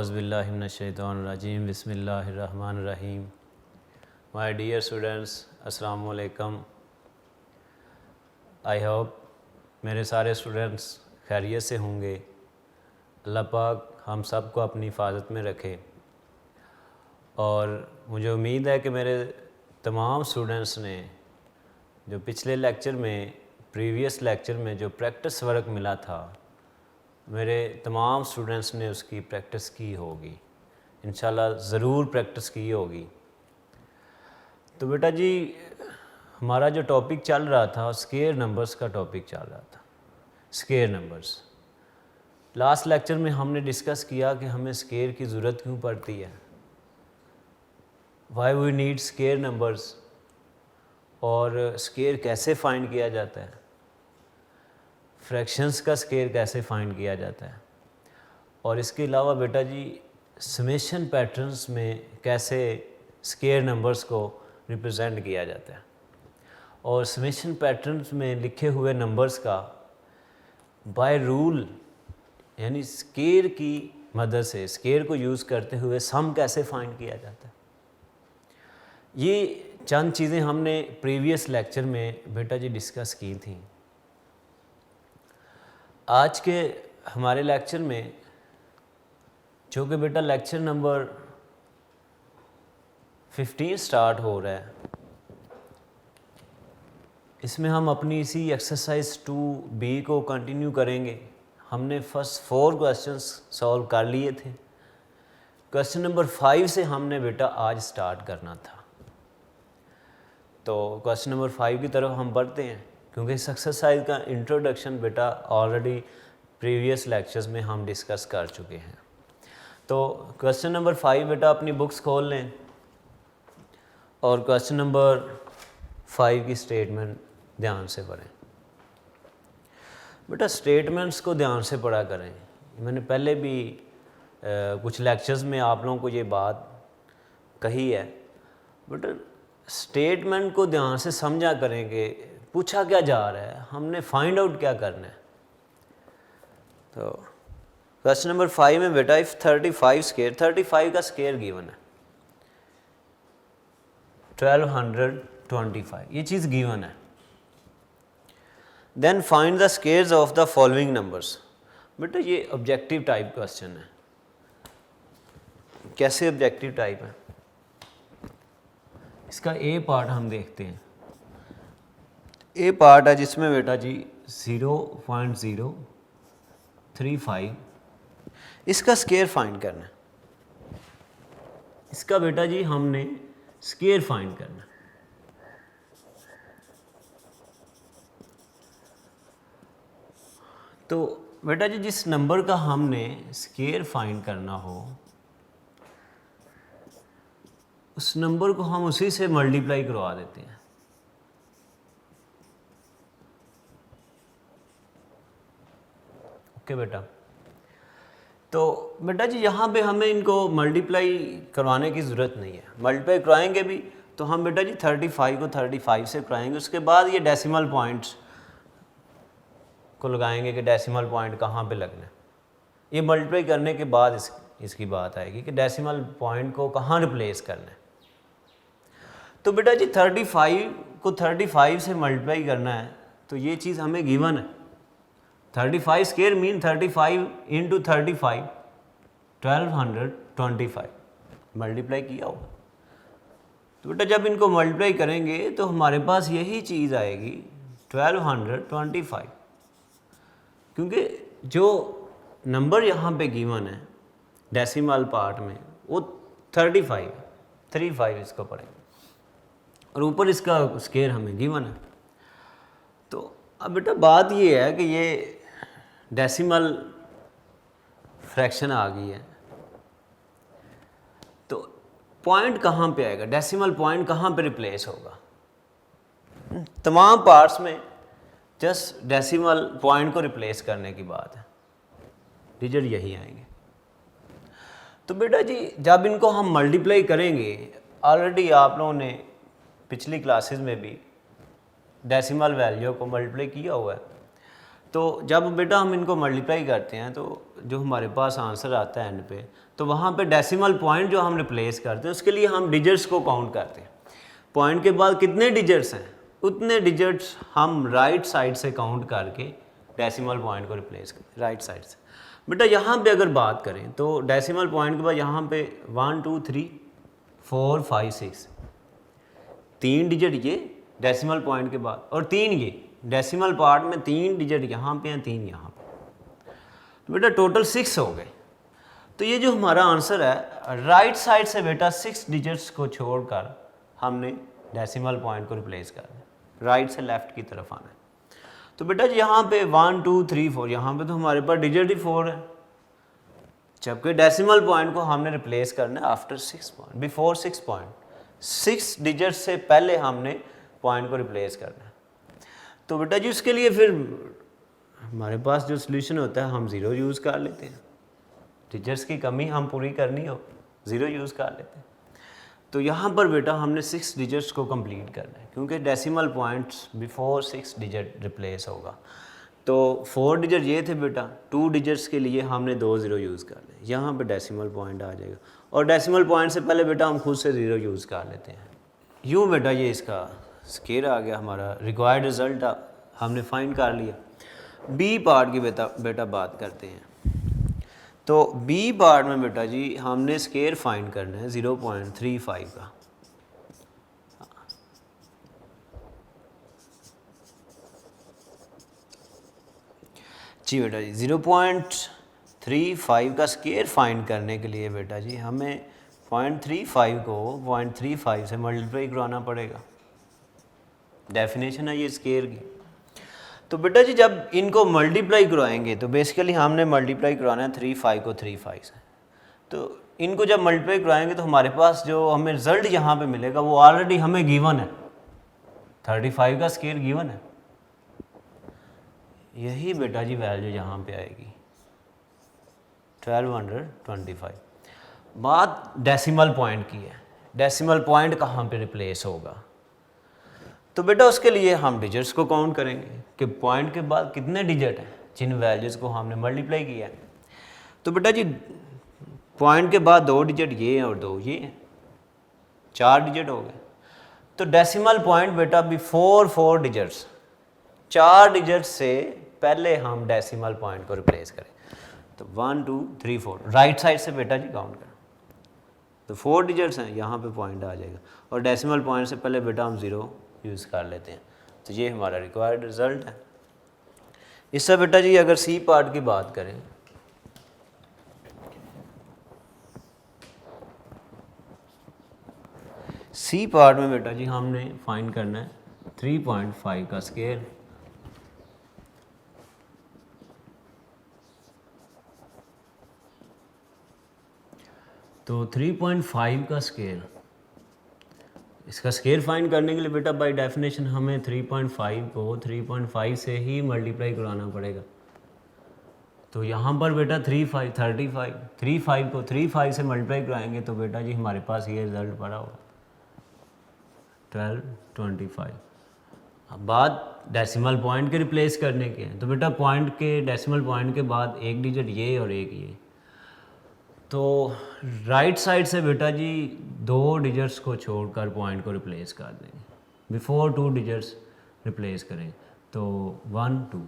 औज़ुबिल्लाहिमिनश्शैतानिर्रजीम बिस्मिल्लाहिर्रहमानिर्रहीम। My dear students, अस्सलाम वालेकुम। आई होप मेरे सारे स्टूडेंट्स खैरियत से होंगे। अल्लाह पाक हम सब को अपनी हिफाजत में रखे और मुझे उम्मीद है कि मेरे तमाम स्टूडेंट्स ने जो पिछले लेक्चर में प्रीवियस लेक्चर में जो प्रैक्टिस वर्क मिला था, मेरे तमाम स्टूडेंट्स ने उसकी प्रैक्टिस की होगी, इंशाल्लाह ज़रूर प्रैक्टिस की होगी। तो बेटा जी, हमारा जो टॉपिक चल रहा था स्केयर नंबर्स का टॉपिक चल रहा था। स्केयर नंबर्स लास्ट लेक्चर में हमने डिस्कस किया कि हमें स्केयर की ज़रूरत क्यों पड़ती है, why we need square numbers, और स्केयर कैसे फाइंड किया जाता है, फ्रैक्शंस का स्केयर कैसे फाइंड किया जाता है, और इसके अलावा बेटा जी समेशन पैटर्न्स में कैसे स्केयर नंबर्स को रिप्रेजेंट किया जाता है, और समेशन पैटर्न्स में लिखे हुए नंबर्स का बाय रूल यानी स्केयर की मदद से, स्केयर को यूज़ करते हुए सम कैसे फाइंड किया जाता है। ये चंद चीज़ें हमने प्रीवियस लेक्चर में बेटा जी डिस्कस की थी। आज के हमारे लेक्चर में, जो कि बेटा लेक्चर नंबर 15 स्टार्ट हो रहा है, इसमें हम अपनी इसी एक्सरसाइज 2B को कंटिन्यू करेंगे। हमने फर्स्ट 4 क्वेश्चंस सॉल्व कर लिए थे। क्वेश्चन नंबर 5 से हमने बेटा आज स्टार्ट करना था। तो क्वेश्चन नंबर 5 की तरफ हम बढ़ते हैं, क्योंकि इस एक्सरसाइज का इंट्रोडक्शन बेटा ऑलरेडी प्रीवियस लेक्चर्स में हम डिस्कस कर चुके हैं। तो क्वेश्चन नंबर 5 बेटा अपनी बुक्स खोल लें और क्वेश्चन नंबर 5 की स्टेटमेंट ध्यान से पढ़ें। बेटा स्टेटमेंट्स को ध्यान से पढ़ा करें। मैंने पहले भी कुछ लेक्चर्स में आप लोगों को ये बात कही है। बेटा स्टेटमेंट को ध्यान से समझा करें कि पूछा क्या जा रहा है, हमने फाइंड आउट क्या करना है। तो क्वेश्चन नंबर 5 में बेटा इफ 35 स्केयर, 35 का स्केयर गिवन है 1225, ये चीज़ गिवन है। Then find the squares of the following numbers. बेटा ये ऑब्जेक्टिव टाइप क्वेश्चन है। कैसे ऑब्जेक्टिव टाइप है, इसका ए पार्ट हम देखते हैं। ए पार्ट है जिसमें बेटा जी 0.035 इसका स्केयर फाइंड करना है। इसका बेटा जी हमने स्केयर फाइंड करना है। तो बेटा जी जिस नंबर का हमने स्केयर फाइंड करना हो, उस नंबर को हम उसी से मल्टीप्लाई करवा देते हैं। ओके बेटा। तो बेटा जी यहाँ पे हमें इनको मल्टीप्लाई करवाने की ज़रूरत नहीं है। मल्टीप्लाई करवाएंगे भी तो हम बेटा जी 35 को 35 से कराएंगे, उसके बाद ये डेसिमल पॉइंट्स को लगाएंगे कि डेसिमल पॉइंट कहाँ पे लगना है। ये मल्टीप्लाई करने के बाद इसकी बात आएगी कि डेसिमल पॉइंट को कहाँ रिप्लेस करना है। तो बेटा जी 35 को 35 से मल्टीप्लाई करना है, तो ये चीज़ हमें गिवन है। 35 स्केयर मीन 35 इंटू 35 1225 मल्टीप्लाई किया होगा। तो बेटा जब इनको मल्टीप्लाई करेंगे तो हमारे पास यही चीज़ आएगी 1225, क्योंकि जो नंबर यहाँ पे गिवन है डेसिमल पार्ट में वो 35 इसको पढ़ेंगे और ऊपर इसका स्केयर हमें गिवन है। तो अब बेटा बात ये है कि ये डेसिमल फ्रैक्शन आ गई है, तो पॉइंट कहाँ पे आएगा, डेसिमल पॉइंट कहाँ पे रिप्लेस होगा। तमाम पार्ट्स में जस्ट डेसिमल पॉइंट को रिप्लेस करने की बात है, डिजिट यही आएंगे। तो बेटा जी जब इनको हम मल्टीप्लाई करेंगे, ऑलरेडी आप लोगों ने पिछली क्लासेस में भी डेसिमल वैल्यू को मल्टीप्लाई किया हुआ है, तो जब बेटा हम इनको मल्टीप्लाई करते हैं तो जो हमारे पास आंसर आता है एंड पे, तो वहाँ पे डेसिमल पॉइंट जो हम रिप्लेस करते हैं उसके लिए हम डिजिट्स को काउंट करते हैं। पॉइंट के बाद कितने डिजिट्स हैं उतने डिजिट्स हम राइट साइड से काउंट करके डेसिमल पॉइंट को रिप्लेस करें राइट साइड से। बेटा यहाँ पे अगर बात करें तो डेसिमल पॉइंट के बाद यहाँ पे 1 2 3 4 5 6 3 डिजिट ये डेसिमल पॉइंट के बाद, और 3 ये डेसिमल पार्ट में 3 डिजिट यहाँ पे हैं 3 यहाँ पे, तो बेटा टोटल 6 हो गए। तो ये जो हमारा आंसर है राइट साइड से बेटा 6 डिजिट्स को छोड़कर हमने डेसिमल पॉइंट को रिप्लेस करना है, राइट से लेफ्ट की तरफ आना है। तो बेटा जी यहाँ पे 1 2 3 4 यहाँ पे तो हमारे पास डिजिट ही 4 है, जबकि डेसिमल पॉइंट को हमने रिप्लेस करना है after 6 point, before 6 point, 6 digit से पहले हमने पॉइंट को रिप्लेस करना है। तो बेटा जी उसके लिए फिर हमारे पास जो सोल्यूशन होता है हम 0 यूज़ कर लेते हैं, डिजिट्स की कमी हम पूरी करनी हो 0 यूज़ कर लेते हैं। तो यहाँ पर बेटा हमने 6 डिजिट्स को कंप्लीट करना है क्योंकि decimal points before 6 digit replace होगा। तो 4 डिजिट ये थे बेटा, 2 डिजिट्स के लिए हमने 2 0 यूज़ कर लें, यहाँ पे डेसिमल पॉइंट आ जाएगा, और डेसिमल पॉइंट से पहले बेटा हम खुद से 0 यूज़ कर लेते हैं। यूँ बेटा ये इसका स्केयर आ गया, हमारा रिक्वायर्ड रिज़ल्ट हमने फाइंड कर लिया। बी पार्ट की बेटा बात करते हैं। तो बी पार्ट में बेटा जी हमने स्केयर फाइंड करना है 0.35 का। जी बेटा जी 0.35 का स्केयर फाइंड करने के लिए बेटा जी हमें 0.35 को 0.35 से मल्टीप्लाई करवाना पड़ेगा, डेफिनेशन है ये स्केयर की। तो बेटा जी जब इनको मल्टीप्लाई करवाएंगे तो बेसिकली हमने मल्टीप्लाई करवाना है 35 को 35 से, तो इनको जब मल्टीप्लाई करवाएंगे तो हमारे पास जो हमें रिज़ल्ट यहाँ पे मिलेगा वो ऑलरेडी हमें गिवन है, 35 का स्केयर गिवन है, यही बेटा जी वैल्यू यहाँ पे आएगी 1225। बात डेसिमल पॉइंट की है, डेसिमल पॉइंट कहाँ पे रिप्लेस होगा, तो बेटा उसके लिए हम डिजिट्स को काउंट करेंगे कि पॉइंट के बाद कितने डिजिट हैं जिन वैल्यूज़ को हमने मल्टीप्लाई किया है। तो बेटा जी पॉइंट के बाद 2 डिजिट ये हैं और 2 ये हैं, 4 डिजिट हो गए। तो डेसिमल पॉइंट बेटा बिफोर 4 डिजिट्स, 4 डिजिट से पहले हम डेसिमल पॉइंट को रिप्लेस करें। तो 1 2 3 4 राइट साइड से बेटा जी काउंट करें, तो 4 डिजिट्स हैं, यहाँ पे पॉइंट आ जाएगा, और डेसिमल पॉइंट से पहले बेटा हम 0 यूज़ कर लेते हैं। तो ये हमारा रिक्वायर्ड रिज़ल्ट है। इससे बेटा जी अगर सी पार्ट की बात करें, सी पार्ट में बेटा जी हमने फाइंड करना है 3.5 का स्केयर। तो 3.5 का स्केयर, इसका स्केयर फाइंड करने के लिए बेटा बाय डेफिनेशन हमें 3.5 को 3.5 से ही मल्टीप्लाई कराना पड़ेगा। तो यहाँ पर बेटा 35 को 35 से मल्टीप्लाई कराएंगे तो बेटा जी हमारे पास ये रिज़ल्ट पड़ा होगा 1225। अब बात डेसिमल पॉइंट के रिप्लेस करने के हैं, तो बेटा पॉइंट के डेसिमल पॉइंट के बाद एक डिजिट ये और एक ये, तो राइट साइड से बेटा जी 2 डिजिट्स को छोड़कर पॉइंट को रिप्लेस कर देंगे, बिफोर 2 डिजिट्स रिप्लेस करेंगे, तो 1 2,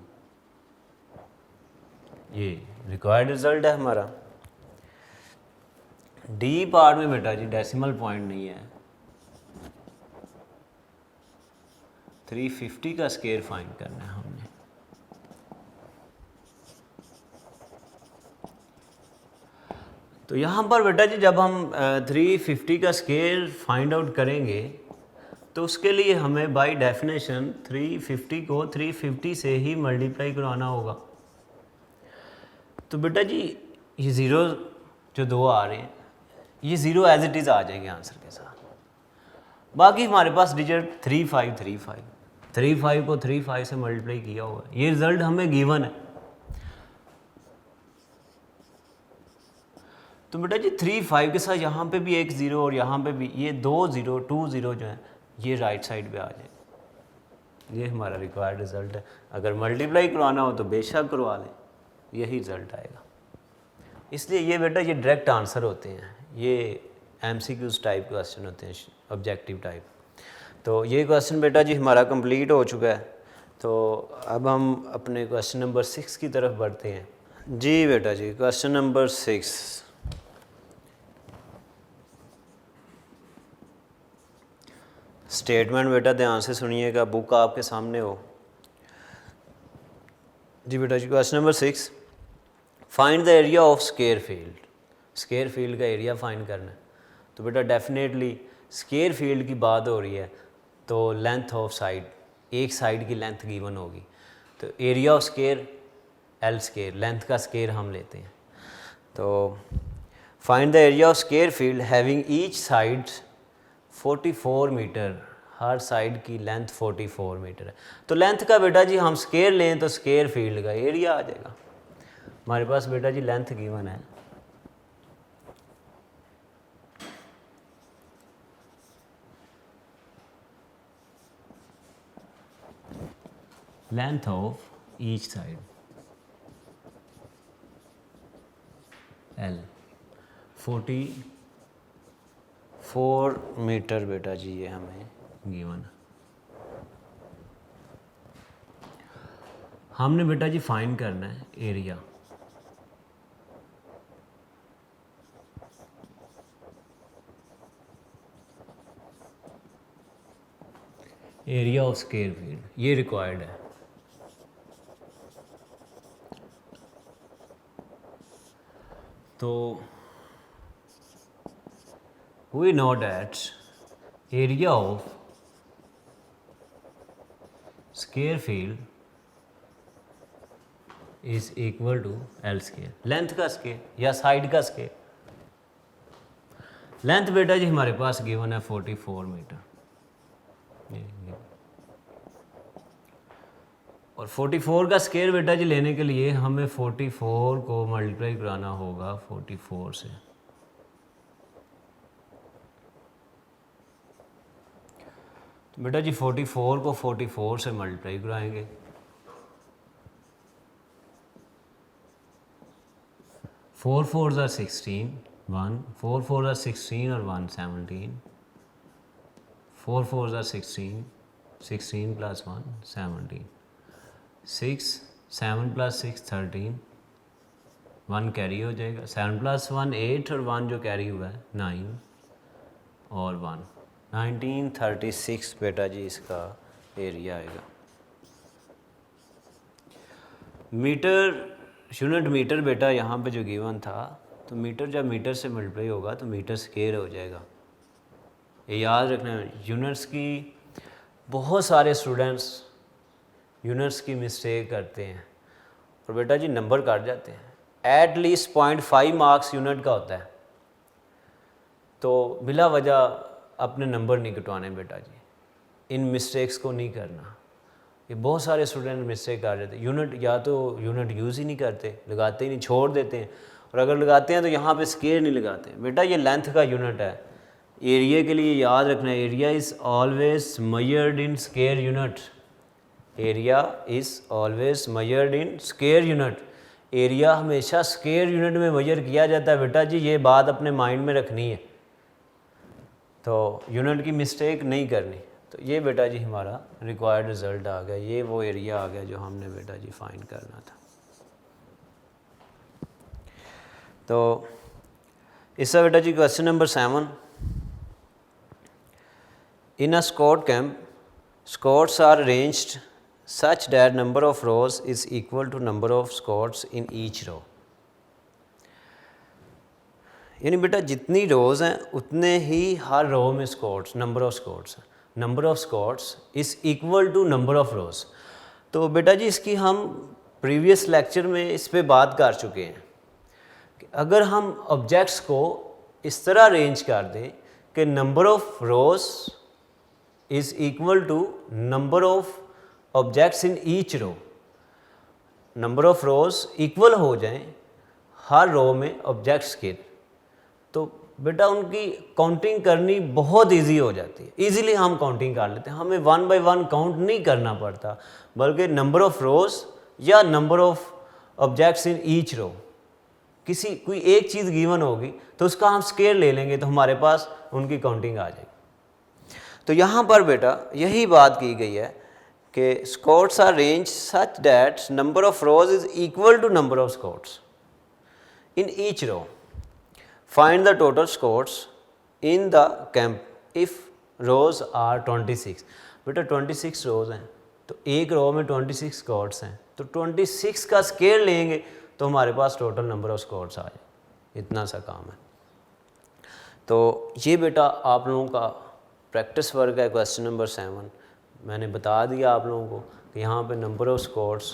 ये रिक्वायर्ड रिज़ल्ट है हमारा। डी पार्ट में बेटा जी डेसिमल पॉइंट नहीं है, 350 का स्केयर फाइंड करना है हमने। तो यहाँ पर बेटा जी जब हम 350 का स्केयर फाइंड आउट करेंगे तो उसके लिए हमें बाय डेफिनेशन 350 को 350 से ही मल्टीप्लाई करवाना होगा। तो बेटा जी ये 0 जो 2 आ रहे हैं ये 0 एज इट इज़ आ जाएंगे आंसर के साथ। बाकी हमारे पास डिजिट 35 को 35 से मल्टीप्लाई किया हुआ है, ये रिज़ल्ट हमें गिवन है। तो बेटा जी 35 के साथ यहाँ पे भी एक 0 और यहाँ पे भी ये 2 0 2 0 जो है ये राइट साइड पे आ जाए। ये हमारा रिक्वायर्ड रिज़ल्ट है। अगर मल्टीप्लाई करवाना हो तो बेशक करवा लें, यही रिज़ल्ट आएगा। इसलिए ये बेटा ये डायरेक्ट आंसर होते हैं, ये MCQs टाइप क्वेश्चन होते हैं, ऑब्जेक्टिव टाइप। तो ये क्वेश्चन बेटा जी हमारा कंप्लीट हो चुका है। तो अब हम अपने क्वेश्चन नंबर 6 की तरफ बढ़ते हैं। जी बेटा जी, क्वेश्चन नंबर 6। स्टेटमेंट बेटा ध्यान से सुनिएगा, बुक आपके सामने हो। जी बेटा जी, question number 6, find the area of square field. Square field का एरिया फाइंड करना है। तो बेटा डेफिनेटली स्क्वायर फील्ड की बात हो रही है तो लेंथ ऑफ साइड, एक साइड की लेंथ गिवन होगी। तो area of square L square, length का स्क्वायर हम लेते हैं। तो find the area of square field having each side 44 metre, हर साइड की लेंथ 44 मीटर है। तो लेंथ का बेटा जी हम स्क्वायर लें तो स्क्वायर फील्ड का एरिया आ जाएगा। हमारे पास बेटा जी लेंथ गिवन है, length of each side L 44 metre बेटा जी, ये हमें गिवन है। हमने बेटा जी फाइंड करना है area. Area of square field, ये रिक्वायर्ड है। तो we know that area of square field is equal to L square, length का स्केयर या साइड का स्केयर। लेंथ बेटा जी हमारे पास गिवन है 44 मीटर, और 44 का स्केयर बेटा जी लेने के लिए हमें 44 को मल्टीप्लाई कराना होगा 44 से। तो बेटा जी 44 को 44 से मल्टीप्लाई कराएंगे, 4 4 ज़ा 16, 1 4 4 ज़ा 16 और 1 17, 4 4 ज़ा 16, 16 प्लस 1 17, 6 7 प्लस 6 13, 1 कैरी हो जाएगा, 7 प्लस 1 8 और 1 जो कैरी हुआ है 9 और 1 1936 बेटा जी इसका एरिया आएगा। मीटर यूनिट मीटर बेटा यहाँ पे जो गिवन था, तो मीटर जब मीटर से मल्टीप्लाई होगा तो मीटर स्क्वायर हो जाएगा। ये याद रखना है। यूनिट्स की बहुत सारे स्टूडेंट्स यूनिट्स की मिस्टेक करते हैं और बेटा जी नंबर काट जाते हैं। एट लीस्ट 0.5 मार्क्स यूनिट का होता है, तो बिला वजह अपने नंबर नहीं कटवाने बेटा जी, इन मिस्टेक्स को नहीं करना। ये बहुत सारे स्टूडेंट मिस्टेक कर रहे थे, यूनिट या तो यूनिट यूज़ ही नहीं करते, लगाते ही नहीं, छोड़ देते हैं, और अगर लगाते हैं तो यहाँ पे स्क्वायर नहीं लगाते। बेटा ये लेंथ का यूनिट है। एरिया के लिए याद रखना है, area is always measured in square unit. Area is always measured in square unit. Area हमेशा स्क्वायर यूनिट में मेजर किया जाता है बेटा जी, ये बात अपने माइंड में रखनी है, तो यूनिट की मिस्टेक नहीं करनी। तो ये बेटा जी हमारा रिक्वायर्ड रिज़ल्ट आ गया, ये वो एरिया आ गया जो हमने बेटा जी फाइंड करना था। तो इसका बेटा जी question number 7, in a scout camp scouts are arranged such that number of rows is equal to number of scouts in each row. यानी बेटा जितनी रोज़ हैं उतने ही हर रो में scouts, number of scouts, number of scouts is equal to number of rows. तो बेटा जी इसकी हम प्रीवियस लेक्चर में इस पे बात कर चुके हैं कि अगर हम ऑब्जेक्ट्स को इस तरह अरेंज कर दें कि number of rows is equal to number of objects in each row, number of rows equal हो जाएं हर रो में ऑब्जेक्ट्स के, तो बेटा उनकी काउंटिंग करनी बहुत इजी हो जाती है, इजीली हम काउंटिंग कर लेते हैं, हमें 1 बाय 1 काउंट नहीं करना पड़ता, बल्कि नंबर ऑफ़ रोज़ या number of objects in each row, कोई एक चीज़ गिवन होगी तो उसका हम स्केयर ले लेंगे तो हमारे पास उनकी काउंटिंग आ जाएगी। तो यहाँ पर बेटा यही बात की गई है कि scouts are range such that number of rows is equal to number of scouts in each row. Find the total scouts in the camp if rows are 26। बेटा 26 रोज हैं तो एक रो में 26 स्कॉट्स हैं, तो 26 का स्केयर लेंगे तो हमारे पास टोटल नंबर ऑफ स्कॉट्स आ जाए। इतना सा काम है। तो ये बेटा आप लोगों का प्रैक्टिस वर्क है, क्वेश्चन नंबर 7। मैंने बता दिया आप लोगों को कि यहाँ पे नंबर ऑफ़ स्कॉट्स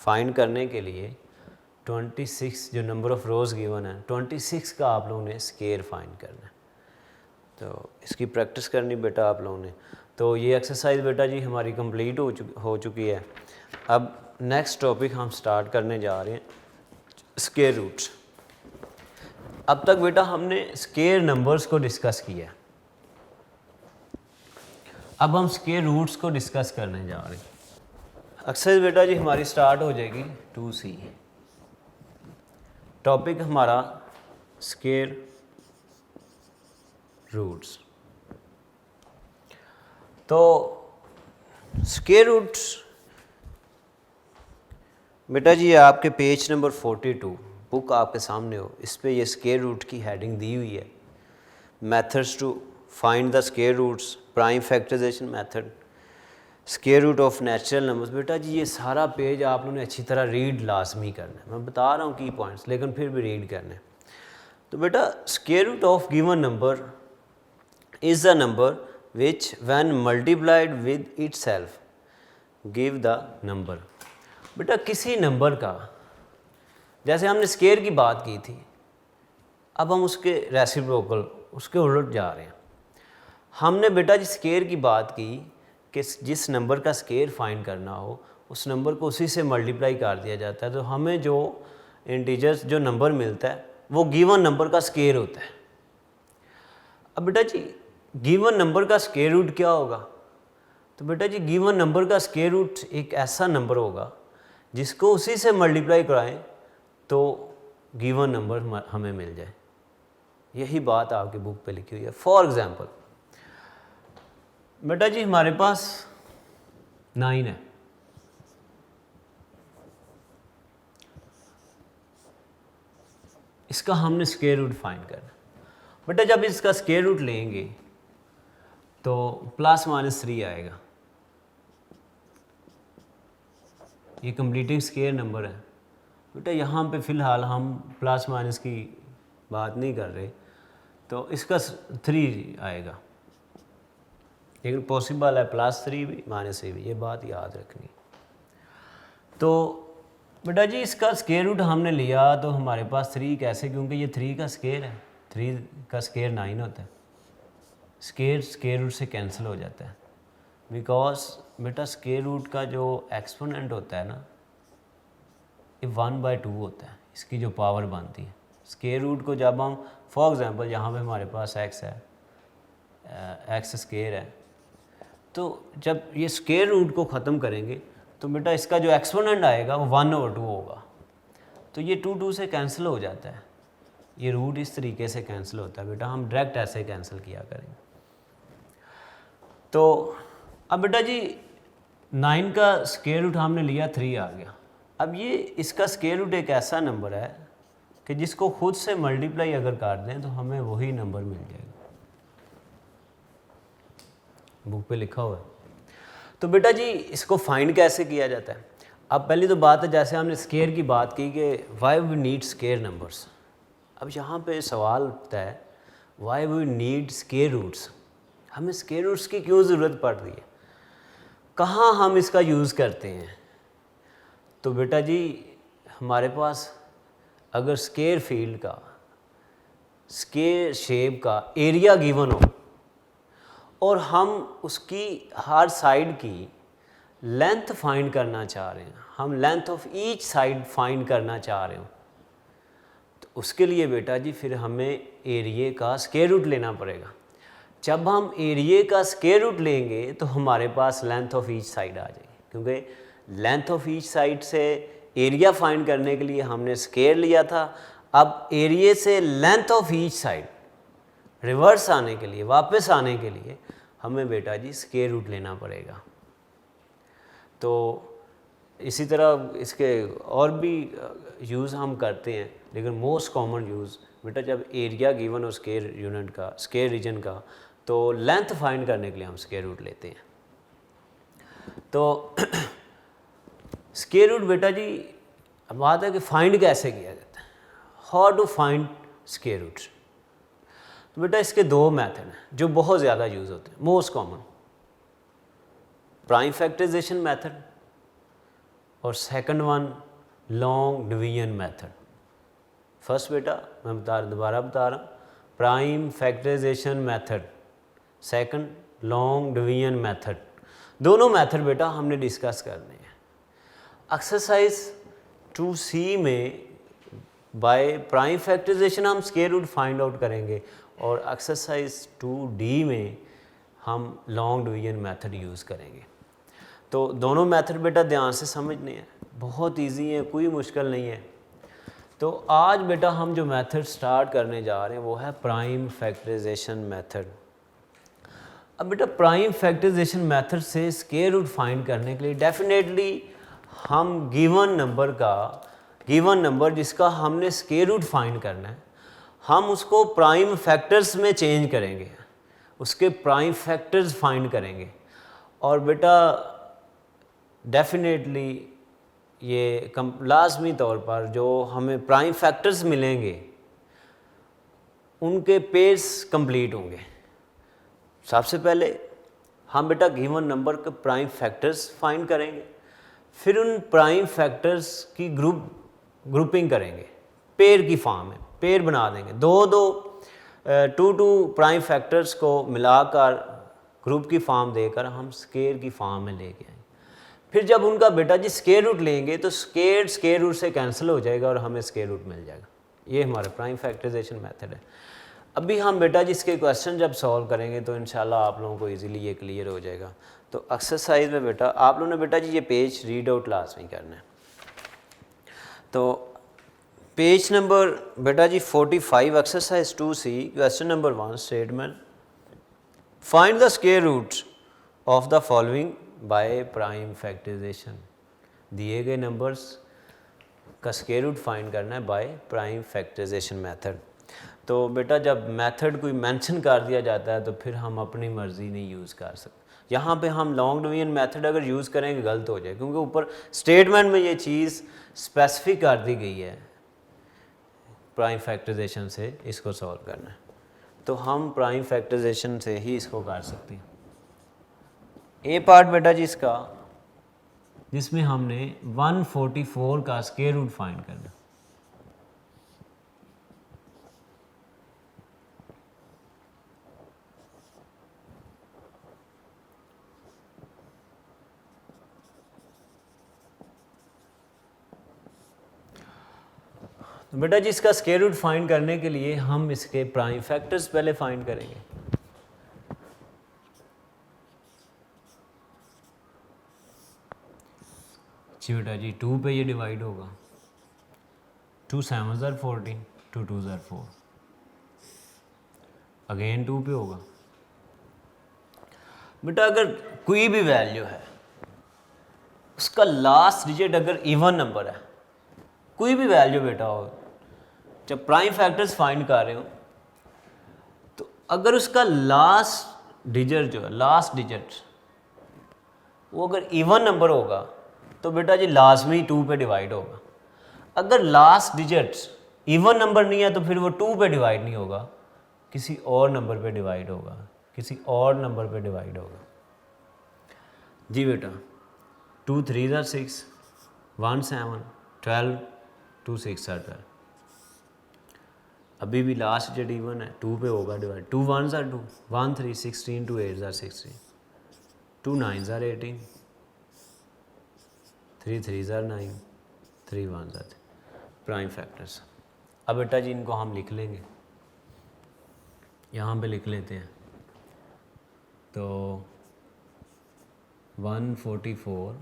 फाइंड करने के लिए 26 जो नंबर ऑफ़ रोज़ गिवन है 26 का आप लोगों ने स्केयर फाइंड करना है। तो इसकी प्रैक्टिस करनी बेटा आप लोगों ने। तो ये एक्सरसाइज बेटा जी हमारी कंप्लीट हो चुकी है। अब नेक्स्ट टॉपिक हम स्टार्ट करने जा रहे हैं, स्केयर रूट्स। अब तक बेटा हमने स्केयर नंबर्स को डिस्कस किया, अब हम स्केयर रूट्स को डिस्कस करने जा रहे हैं। एक्सरसाइज बेटा जी हमारी स्टार्ट हो जाएगी 2C। टॉपिक हमारा स्केयर रूट्स। तो स्केयर रूट्स बेटा जी आपके पेज नंबर 42 बुक आपके सामने हो, इस पे ये स्केयर रूट की हेडिंग दी हुई है। Methods to find the square roots, prime factorisation method, square root of natural numbers. बेटा जी ये सारा पेज आप लोगों ने अच्छी तरह रीड लाजमी करना है। मैं बता रहा हूँ की पॉइंट्स, लेकिन फिर भी रीड करना है। तो बेटा square root of given number is the number which when multiplied with itself give the number. बेटा किसी नंबर का, जैसे हमने स्केयर की बात की थी, अब हम उसके रेसिप्रोकल उसके उलट जा रहे हैं। हमने बेटा जी स्केयर की बात की कि जिस नंबर का स्केयर फाइंड करना हो उस नंबर को उसी से मल्टीप्लाई कर दिया जाता है, तो हमें जो इंटीजर्स जो नंबर मिलता है वो गिवन नंबर का स्केयर होता है। अब बेटा जी गिवन नंबर का स्केयर रूट क्या होगा? तो बेटा जी गिवन नंबर का स्केयर रूट एक ऐसा नंबर होगा जिसको उसी से मल्टीप्लाई कराएं तो गिवन नंबर हमें मिल जाए। यही बात आपकी बुक पे लिखी हुई है। फॉर एग्जांपल बेटा जी हमारे पास 9 है, इसका हमने स्क्वायर रूट फाइंड करना। बेटा जब इसका स्क्वायर रूट लेंगे तो ±3 आएगा। ये कंप्लीटिंग स्क्वायर नंबर है। बेटा यहाँ पे फ़िलहाल हम प्लस माइनस की बात नहीं कर रहे, तो इसका 3 आएगा, लेकिन पॉसिबल है +3 भी -3 भी, ये बात याद रखनी। तो बेटा जी इसका स्क्वायर रूट हमने लिया तो हमारे पास 3 कैसे, क्योंकि ये 3 का स्क्वायर है, 3 का स्क्वायर 9 होता है। स्क्वायर रूट से कैंसिल हो जाता है, बिकॉज बेटा स्क्वायर रूट का जो एक्सपोनेंट होता है ना ये 1/2 होता है, इसकी जो पावर बनती है। स्क्वायर रूट को जब हम फॉर एग्जांपल यहाँ पे हमारे पास x है, x स्क्वायर है, तो जब ये स्क्वायर रूट को ख़त्म करेंगे तो बेटा इसका जो एक्सपोनेंट आएगा वो 1/2 होगा। तो ये 2 से कैंसिल हो जाता है, ये रूट इस तरीके से कैंसिल होता है। बेटा हम डायरेक्ट ऐसे कैंसिल किया करेंगे। तो अब बेटा जी 9 का स्क्वायर रूट हमने लिया, 3 आ गया। अब ये इसका स्क्वायर रूट एक ऐसा नंबर है कि जिसको खुद से मल्टीप्लाई अगर कर दें तो हमें वही नंबर मिल जाएगा, बुक पे लिखा हुआ है। तो बेटा जी इसको फाइंड कैसे किया जाता है? अब पहली तो बात है, जैसे हमने स्क्वायर की बात की कि why we need square numbers. अब यहाँ पे सवाल उठता है why we need square roots, हमें स्क्वायर रूट्स की क्यों ज़रूरत पड़ रही है, कहाँ हम इसका यूज़ करते हैं? तो बेटा जी हमारे पास अगर स्क्वायर फील्ड का, स्क्वायर शेप का एरिया गिवन हो और हम उसकी हर साइड की लेंथ फाइंड करना चाह रहे हैं, हम length of each side find करना चाह रहे हो, तो तो उसके लिए बेटा जी फिर हमें एरिया का स्क्वायर रूट लेना पड़ेगा। जब हम एरिया का स्क्वायर रूट लेंगे तो हमारे पास लेंथ ऑफ ईच साइड आ जाएगी, क्योंकि लेंथ ऑफ ईच साइड से एरिया फाइंड करने के लिए हमने स्क्वायर लिया था। अब एरिया से length of each side reverse आने के लिए, वापस आने के लिए हमें बेटा जी स्क्वायर रूट लेना पड़ेगा। तो इसी तरह इसके और भी यूज़ हम करते हैं, लेकिन मोस्ट कॉमन यूज़ बेटा जब एरिया गिवन हो स्क्वायर यूनिट का, स्क्वायर रीजन का, तो लेंथ फाइंड करने के लिए हम स्क्वायर रूट लेते हैं। तो स्क्वायर रूट बेटा जी बात है कि फाइंड कैसे किया जाता है, how to find square root. तो बेटा इसके दो मेथड हैं जो बहुत ज़्यादा यूज़ होते हैं, most common, prime factorisation method और second one long division method. First बेटा मैं दोबारा बता रहा हूँ, prime factorisation method, second long division method. दोनों मेथड बेटा हमने डिस्कस करने हैं। एक्सरसाइज 2C में बाय प्राइम फैक्टराइजेशन हम स्क्वायर रूट फाइंड आउट करेंगे और एक्सरसाइज 2D में हम लॉन्ग डिवीजन मेथड यूज़ करेंगे। तो दोनों मेथड बेटा ध्यान से समझने हैं, बहुत इजी है, कोई मुश्किल नहीं है। तो आज बेटा हम जो मेथड स्टार्ट करने जा रहे हैं वो है प्राइम फैक्टराइजेशन मेथड। अब बेटा प्राइम फैक्टराइजेशन मेथड से स्क्वायर रूट फाइंड करने के लिए डेफिनेटली हम गिवन नंबर जिसका हमने स्क्वायर रूट फाइंड करना है, हम उसको प्राइम फैक्टर्स में चेंज करेंगे, उसके प्राइम फैक्टर्स फाइंड करेंगे। और बेटा डेफिनेटली ये लाजमी तौर पर जो हमें प्राइम फैक्टर्स मिलेंगे उनके पेयर्स कंप्लीट होंगे। सबसे पहले हम बेटा गिवन नंबर के प्राइम फैक्टर्स फाइंड करेंगे, फिर उन प्राइम फैक्टर्स की ग्रुपिंग करेंगे, पेयर की फॉर्म में पेयर बना देंगे, टू प्राइम फैक्टर्स को मिलाकर ग्रुप की फॉर्म देकर हम स्क्वायर की फॉर्म में लेके आएंगे। फिर जब उनका बेटा जी स्क्वायर रूट लेंगे तो स्क्वायर रूट से कैंसिल हो जाएगा और हमें स्क्वायर रूट मिल जाएगा। ये हमारा प्राइम फैक्टराइजेशन मेथड है। अभी हम बेटा जी इसके क्वेश्चन जब सॉल्व करेंगे तो इंशाल्लाह आप लोगों को इजीली ये क्लियर हो जाएगा। तो एक्सरसाइज में बेटा आप लोगों ने बेटा जी ये पेज रीड आउट लाजमी करना है। तो पेज नंबर बेटा जी 45 exercise 2C question number 1 statement, find the square root of the following by prime factorisation. दिए गए नंबर्स का स्क्वायर रूट फाइंड करना है बाय प्राइम फैक्टराइजेशन मेथड। तो बेटा जब मेथड कोई मेंशन कर दिया जाता है तो फिर हम अपनी मर्ज़ी नहीं यूज़ कर सकते। यहाँ पे हम लॉन्ग डिवीजन मेथड अगर यूज़ करेंगे गलत हो जाए, क्योंकि ऊपर स्टेटमेंट में ये चीज़ स्पेसिफिक कर दी गई है प्राइम फैक्टराइजेशन से इसको सॉल्व करना है। तो हम प्राइम फैक्टराइजेशन से ही इसको कर सकते हैं। ए पार्ट बेटा जी इसका जिसमें हमने 144 का स्क्वायर रूट फाइंड करना। तो बेटा जी इसका स्क्वायर रूट फाइंड करने के लिए हम इसके प्राइम फैक्टर्स पहले फाइंड करेंगे। जी बेटा जी 2 पे ये डिवाइड होगा, 2 7 ज़ार 14, 2 2 ज़ार 4, अगेन 2 पे होगा। बेटा अगर कोई भी वैल्यू है उसका लास्ट डिजिट अगर इवन नंबर है, कोई भी वैल्यू बेटा हो, जब प्राइम फैक्टर्स फाइंड कर रहे हो तो अगर उसका लास्ट डिजिट जो है, लास्ट डिजिट वो अगर इवन नंबर होगा तो बेटा जी लाजमी 2 पे डिवाइड होगा। अगर लास्ट डिजिट इवन नंबर नहीं है तो फिर वो 2 पे डिवाइड नहीं होगा, किसी और नंबर पे डिवाइड होगा, किसी और नंबर पे डिवाइड होगा। जी बेटा 2 3 ज़ार 6, 1 7, 12, 2 6 ज़ार 12। अभी भी लास्ट डिजिट इवन है, 2 पे होगा डिवाइड। 2 1 ज़ार 2, 1 3 16, 2 8 ज़ार 16, 2 9 ज़ार 18, 3 3 ज़ार 9, 3 1 ज़ार। प्राइम फैक्टर्स अब बेटा जी इनको हम लिख लेंगे, यहाँ पे लिख लेते हैं। तो 144,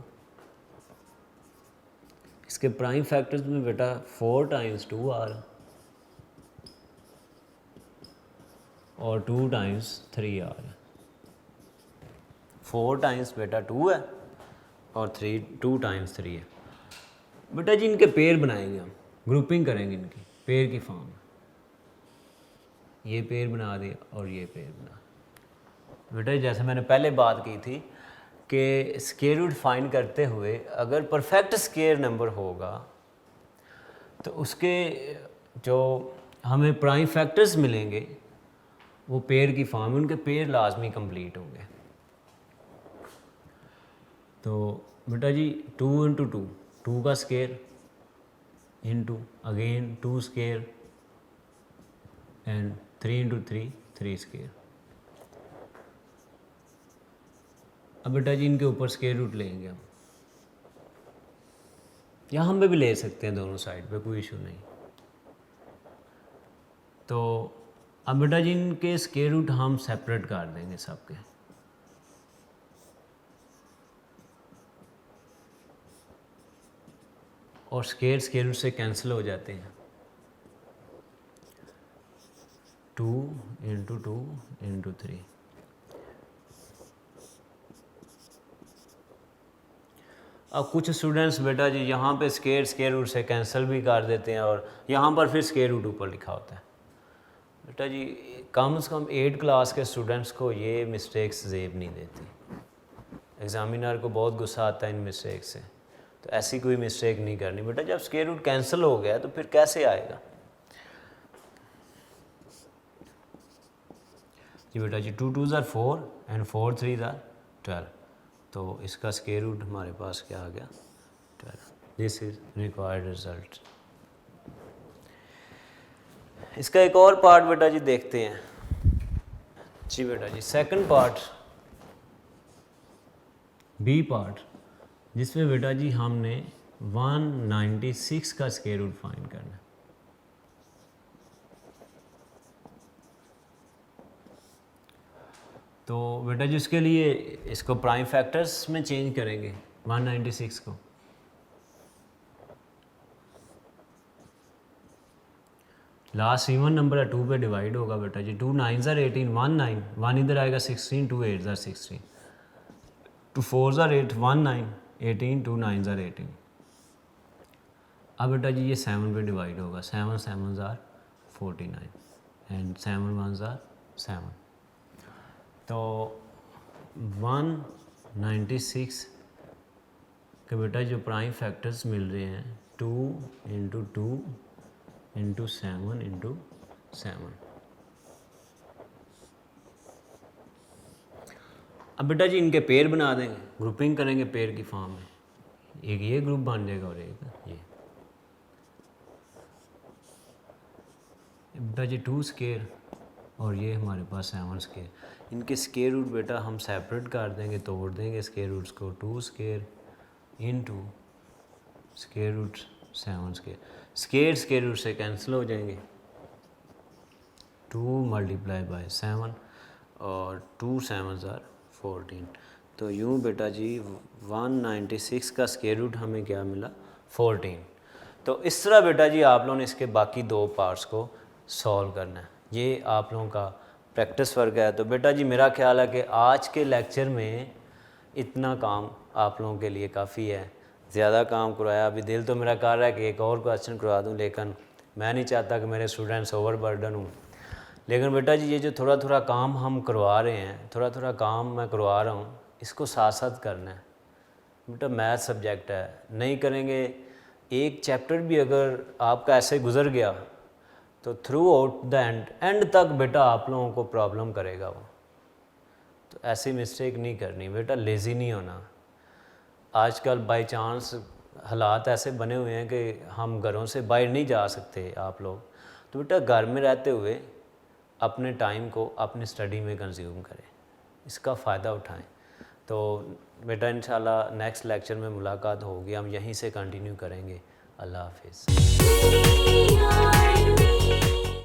इसके प्राइम फैक्टर्स में बेटा 4 टाइम्स 2 आ रहा और 2 टाइम्स 3 आ रहा है। 4 टाइम्स बेटा 2 है और 2 टाइम्स 3 है। बेटा जी इनके पेयर बनाएंगे हम, ग्रुपिंग करेंगे इनकी पेयर की फॉर्म में। ये पेयर बना दिया और ये पेयर बना। बेटा जी जैसे मैंने पहले बात की थी कि स्क्वायर रूट फाइंड करते हुए अगर परफेक्ट स्क्वायर नंबर होगा तो उसके जो हमें प्राइम फैक्टर्स मिलेंगे वो पेयर की फॉर्म में, उनके पेयर लाजमी कंप्लीट होंगे। तो बेटा जी 2 इंटू 2, 2 का square into again 2 square and 3 into 3, 3 square. अब बेटा जी इनके ऊपर स्क्वायर रूट लेंगे हम, यहाँ पे भी ले सकते हैं, दोनों साइड पे कोई इशू नहीं। तो अब बेटा जी इनके स्क्वायर रूट हम सेपरेट कर देंगे सबके। और स्क्वायर रूट से कैंसिल हो जाते हैं। 2 इंटू 2 इंटू 3। अब कुछ स्टूडेंट्स बेटा जी यहाँ पे स्क्वायर रूट से कैंसिल भी कर देते हैं और यहाँ पर फिर स्क्वायर रूट ऊपर लिखा होता है। बेटा जी कम से कम 8 क्लास के स्टूडेंट्स को ये मिस्टेक्स जेब नहीं देती। एग्ज़ामिनर को बहुत गुस्सा आता है इन मिस्टेक से, तो ऐसी कोई मिस्टेक नहीं करनी बेटा। जब स्क्वायर रूट कैंसिल हो गया तो फिर कैसे आएगा जी? बेटा जी 2 2s are 4 and 4 3s are 12। तो इसका स्क्वायर रूट हमारे पास क्या आ गया? 12। This is required result. इसका एक और पार्ट बेटा जी देखते हैं जी। बेटा जी सेकंड पार्ट, बी पार्ट, जिसमें बेटा जी हमने 196 का स्क्वायर रूट फाइंड करना है। तो बेटा जी उसके लिए इसको प्राइम फैक्टर्स में चेंज करेंगे 196 को। लास्ट इवन नंबर है 2 पे डिवाइड होगा बेटा जी। 2 9s are 18, 1 9, 1 इधर आएगा 16, 2 8s are 16, 2 4s are 8, 1 9, 18, 2 9s are 18। अब बेटा जी ये 7 पे डिवाइड होगा। 7 7s are 49 and 7 1s are 7। तो 196 के बेटा जो प्राइम फैक्टर्स मिल रहे हैं 2 इंटू 2 इंटू 7 इंटू 7। अब बेटा जी इनके पेयर बना देंगे, ग्रुपिंग करेंगे पेयर की फॉर्म में। एक ये ग्रुप बन जाएगा और एक ये। बेटा जी 2 स्क्वायर और ये हमारे पास 7 स्क्वायर। इनके स्क्वायर रूट बेटा हम सेपरेट कर देंगे, तोड़ देंगे स्क्वायर रूट्स को। 2 square into square root 7 square. Square root से कैंसिल हो जाएंगे। 2 मल्टीप्लाई बाय 7 और 2 7s are 14। तो यूँ बेटा जी 196 का स्क्वायर रूट हमें क्या मिला? 14। तो इस तरह बेटा जी आप लोगों ने इसके बाकी 2 पार्ट्स को सॉल्व करना है। ये आप लोगों का प्रैक्टिस वर्क है। तो बेटा जी मेरा ख्याल है कि आज के लेक्चर में इतना काम आप लोगों के लिए काफ़ी है। ज़्यादा काम करवाया, अभी दिल तो मेरा कर रहा है कि एक और क्वेश्चन करवा दूं, लेकिन मैं नहीं चाहता कि मेरे स्टूडेंट्स ओवरबर्डन हों। लेकिन बेटा जी ये जो थोड़ा थोड़ा काम हम करवा रहे हैं, थोड़ा थोड़ा काम मैं करवा रहा हूँ, इसको साथ साथ करना है बेटा। मैथ सब्जेक्ट है, नहीं करेंगे एक चैप्टर भी अगर आपका ऐसे गुजर गया तो थ्रू आउट द एंड तक बेटा आप लोगों को प्रॉब्लम करेगा वो। तो ऐसी मिस्टेक नहीं करनी बेटा, लेज़ी नहीं होना। आजकल बाय चांस हालात ऐसे बने हुए हैं कि हम घरों से बाहर नहीं जा सकते आप लोग, तो बेटा घर में रहते हुए अपने टाइम को अपनी स्टडी में कंज्यूम करें, इसका फ़ायदा उठाएं। तो बेटा इंशाल्लाह नेक्स्ट लेक्चर में मुलाकात होगी, हम यहीं से कंटिन्यू करेंगे। अल्लाह हाफिज़।